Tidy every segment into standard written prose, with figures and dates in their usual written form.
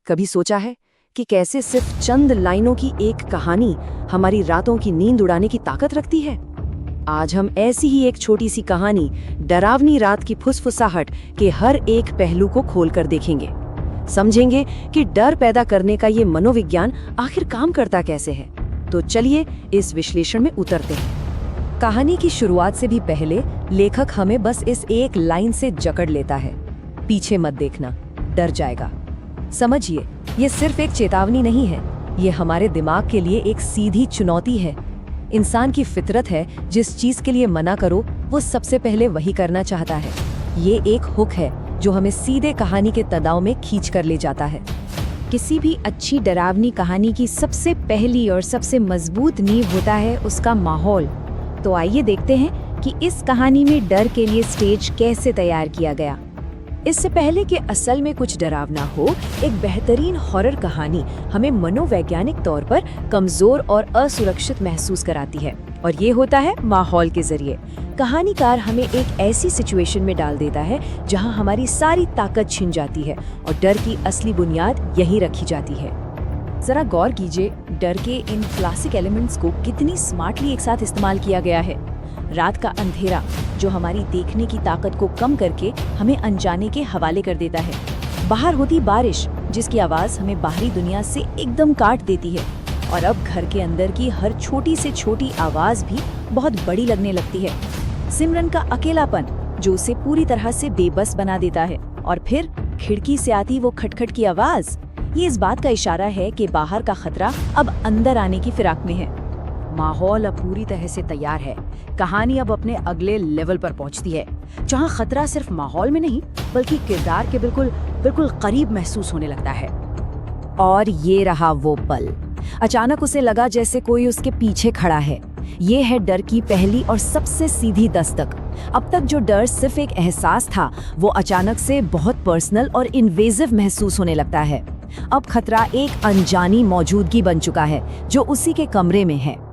कभी सोचा है कि कैसे सिर्फ चंद लाइनों की एक कहानी हमारी रातों की नींद उड़ाने की ताकत रखती है? आज हम ऐसी ही एक छोटी सी कहानी, डरावनी रात की फुसफुसाहट के हर एक पहलू को खोलकर देखेंगे। समझेंगे कि डर पैदा करने का ये मनोविज्ञान आखिर काम करता कैसे है। तो चलिए इस विश्लेषण में उतरते हैं। कहानी की शुरुआत से भी पहले लेखक हमें बस इस एक लाइन से जकड़ लेता है, पीछे मत देखना, डर जाएगा। समझिए, ये सिर्फ एक चेतावनी नहीं है, ये हमारे दिमाग के लिए एक सीधी चुनौती है। इंसान की फितरत है, जिस चीज के लिए मना करो वो सबसे पहले वही करना चाहता है। ये एक हुक है जो हमें सीधे कहानी के तनाव में खींच कर ले जाता है। किसी भी अच्छी डरावनी कहानी की सबसे पहली और सबसे मजबूत नींव होता है उसका माहौल। तो आइए देखते हैं कि इस कहानी में डर के लिए स्टेज कैसे तैयार किया गया। इससे पहले कि असल में कुछ डरावना हो, एक बेहतरीन हॉरर कहानी हमें मनोवैज्ञानिक तौर पर कमजोर और असुरक्षित महसूस कराती है, और ये होता है माहौल के जरिए। कहानीकार हमें एक ऐसी सिचुएशन में डाल देता है जहां हमारी सारी ताकत छिन जाती है और डर की असली बुनियाद यहीं रखी जाती है। जरा गौर कीजिए, डर के इन क्लासिक एलिमेंट्स को कितनी स्मार्टली एक साथ इस्तेमाल किया गया है। रात का अंधेरा जो हमारी देखने की ताकत को कम करके हमें अनजाने के हवाले कर देता है। बाहर होती बारिश जिसकी आवाज हमें बाहरी दुनिया से एकदम काट देती है, और अब घर के अंदर की हर छोटी से छोटी आवाज भी बहुत बड़ी लगने लगती है। सिमरन का अकेलापन जो उसे पूरी तरह से बेबस बना देता है, और फिर खिड़की से आती वो खटखट की आवाज, ये इस बात का इशारा है कि बाहर का खतरा अब अंदर आने की फिराक में है। माहौल अब पूरी तरह से तैयार है। कहानी अब अपने अगले लेवल पर पहुंचती है, जहां खतरा सिर्फ माहौल में नहीं बल्कि किरदार के बिल्कुल करीब महसूस होने लगता है। और ये रहा वो पल, अचानक उसे लगा जैसे कोई उसके पीछे खड़ा है। ये है डर की पहली और सबसे सीधी दस्तक। अब तक जो डर सिर्फ एक एहसास था, वो अचानक से बहुत पर्सनल और इन्वेजिव महसूस होने लगता है। अब खतरा एक अनजानी मौजूदगी बन चुका है जो उसी के कमरे में है।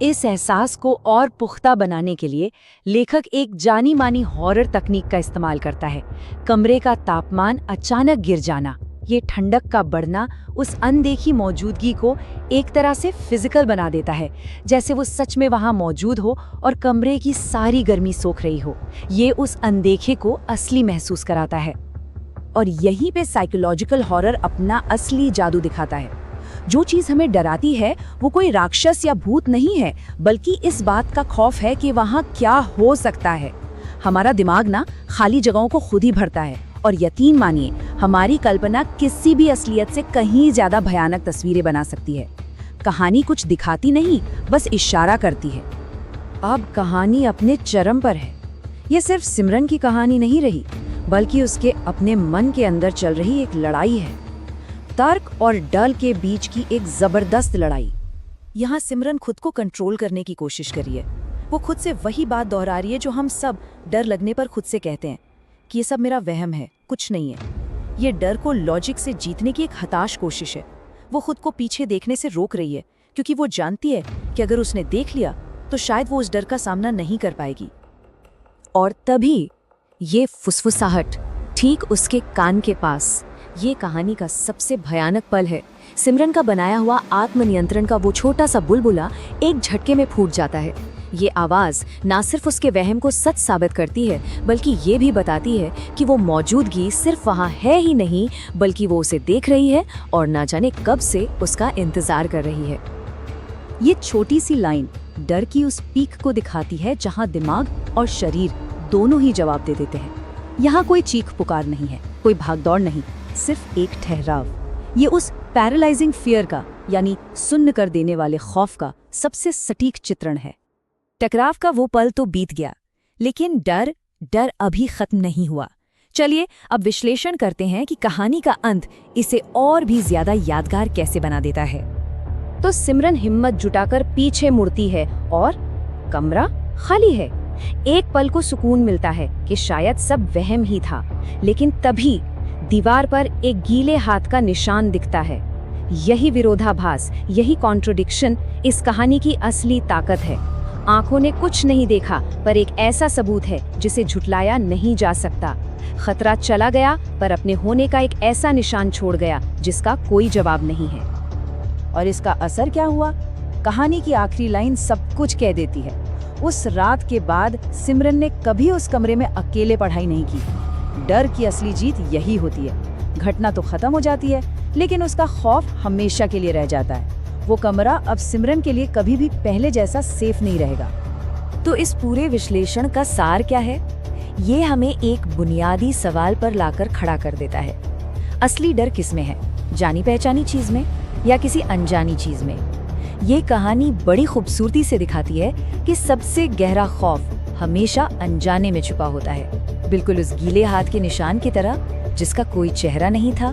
इस एहसास को और पुख्ता बनाने के लिए लेखक एक जानी मानी हॉरर तकनीक का इस्तेमाल करता है। कमरे का तापमान अचानक गिर जाना, ये ठंडक का बढ़ना उस अनदेखी मौजूदगी को एक तरह से फिजिकल बना देता है, जैसे वो सच में वहां मौजूद हो और कमरे की सारी गर्मी सोख रही हो। ये उस अनदेखे को असली महसूस कराता है। और यहीं पे साइकोलॉजिकल हॉरर अपना असली जादू दिखाता है। जो चीज हमें डराती है वो कोई राक्षस या भूत नहीं है, बल्कि इस बात का खौफ है कि वहां क्या हो सकता है। हमारा दिमाग ना खाली जगहों को खुद ही भरता है, और यकीन मानिए हमारी कल्पना किसी भी असलियत से कहीं ज्यादा भयानक तस्वीरें बना सकती है। कहानी कुछ दिखाती नहीं, बस इशारा करती है। अब कहानी अपने चरम पर है। ये सिर्फ सिमरन की कहानी नहीं रही, बल्कि उसके अपने मन के अंदर चल रही एक लड़ाई है, तर्क और डर के बीच की एक जबरदस्त लड़ाई। यहाँ सिमरन खुद को कंट्रोल करने की कोशिश करी है। वो खुद से वही बात दोहरा रही है जो हम सब डर लगने पर खुद से कहते हैं कि ये सब मेरा वहम है, कुछ नहीं है। ये डर को लॉजिक से जीतने की एक हताश कोशिश है। वो खुद को पीछे देखने से रोक रही है, क्योंकि वो जानती है कि अगर उसने देख लिया तो शायद वो उस डर का सामना नहीं कर पाएगी। और तभी ये फुसफुसाहट ठीक उसके कान के पास, ये कहानी का सबसे भयानक पल है। सिमरन का बनाया हुआ आत्मनियंत्रण का वो छोटा सा बुलबुला एक झटके में फूट जाता है। ये आवाज ना सिर्फ उसके वहम को सच साबित करती है, बल्कि ये भी बताती है कि वो मौजूदगी सिर्फ वहाँ है ही नहीं, बल्कि वो उसे देख रही है और ना जाने कब से उसका इंतजार कर रही है। ये छोटी सी लाइन डर की उस पीक को दिखाती है जहाँ दिमाग और शरीर दोनों ही जवाब दे देते हैं। यहाँ कोई चीख पुकार नहीं है, कोई भागदौड़ नहीं, सिर्फ एक ठहराव। ये उस पैरालाइजिंग फियर का, यानी सुन्न कर देने वाले खौफ का सबसे सटीक चित्रण है। टकराव का वो पल तो बीत गया, लेकिन डर अभी खत्म नहीं हुआ। चलिए अब विश्लेषण करते हैं कि कहानी का अंत इसे और भी ज्यादा यादगार कैसे बना देता है। तो सिमरन हिम्मत जुटाकर पीछे मुड़ती है और कमरा खाली है। एक पल को सुकून मिलता है कि शायद सब वहम ही था, लेकिन तभी दीवार पर एक गीले हाथ का निशान दिखता है। यही विरोधाभास, यही कॉन्ट्रडिक्शन इस कहानी की असली ताकत है। आंखों ने कुछ नहीं देखा, पर एक ऐसा सबूत है जिसे झुटलाया नहीं जा सकता। खतरा चला गया पर अपने होने का एक ऐसा निशान छोड़ गया जिसका कोई जवाब नहीं है। और इसका असर क्या हुआ? कहानी की आखिरी लाइन सब कुछ कह देती है। उस रात के बाद सिमरन ने कभी उस कमरे में अकेले पढ़ाई नहीं की। डर की असली जीत यही होती है। घटना तो खत्म हो जाती है, लेकिन उसका खौफ हमेशा के लिए रह जाता है। वो कमरा अब सिमरन के लिए कभी भी पहले जैसा सेफ नहीं रहेगा। तो इस पूरे विश्लेषण का सार क्या है? ये हमें एक बुनियादी सवाल पर लाकर खड़ा कर देता है। असली डर किसमें है? जानी पहचानी चीज में या किसी अनजानी चीज में? ये कहानी बड़ी खूबसूरती से दिखाती है कि सबसे गहरा खौफ हमेशा अनजाने में छुपा होता है, बिल्कुल उस गीले हाथ के निशान की तरह जिसका कोई चेहरा नहीं था